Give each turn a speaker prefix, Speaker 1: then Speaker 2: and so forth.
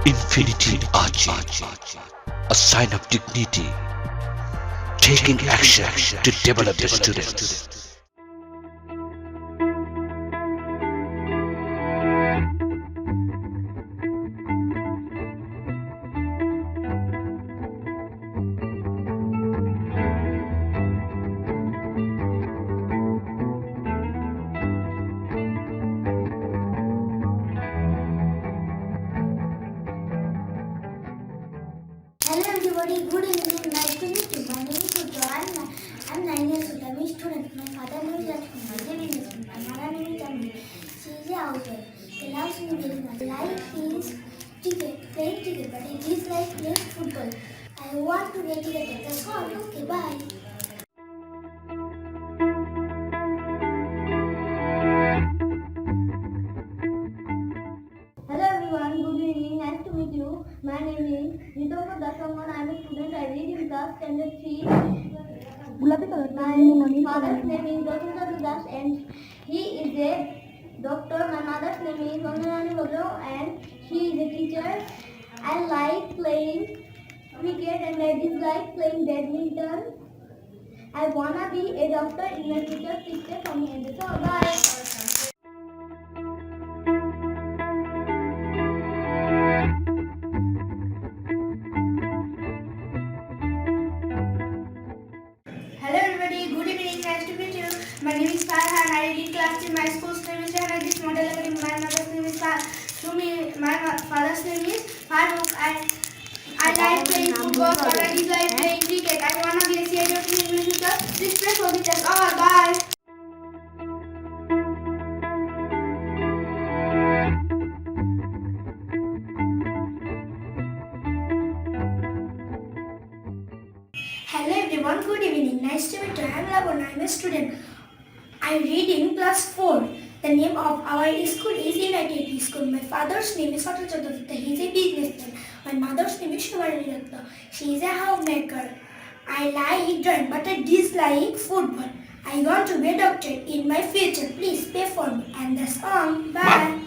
Speaker 1: Infinity Ahzee, a sign of dignity, taking action to develop the students.
Speaker 2: Hello everybody, good evening, nice to meet you. My name is Sudha. I'm 9 years old. I'm a student. My father name is Lakshman. My name is Lakshman. My mother name is Tammi. She is a housewife. She loves me very much. Life is cricket, playing cricket, but it is like playing football. I want to get cricket. That's all. Okay, bye. Hello everyone, good evening, nice to meet you. My name is Nitoko Dasaman. I am a student. I read in class standard 3. My father's name is Rajendra Das and he is a doctor. My mother's name is Vandanani Bodro and she is a teacher. I like playing cricket and I dislike playing badminton. I wanna be a doctor in my future. Please stay for me and that's all. Bye.
Speaker 3: Hello everybody, good evening, nice to meet you. My name is Farhan. I read in class in my school's name is Ahzee Model Academy. My mother's name is Sumi. My father's name is Farooq. I like playing football, but I dislike playing cricket. I wanna be a CIO in the future. Please pray for me. That's all. Bye.
Speaker 2: Hello everyone, good evening. Nice to meet you. I am Lavana. I am a student. I read in class 4. The name of our school is United School. My father's name is Satra Chaturvedi. He is a businessman. My mother's name is Shivani Ratna. She is a homemaker. I like drawing but I dislike football. I want to be a doctor in my future. Please pay for me. And that's all. Bye.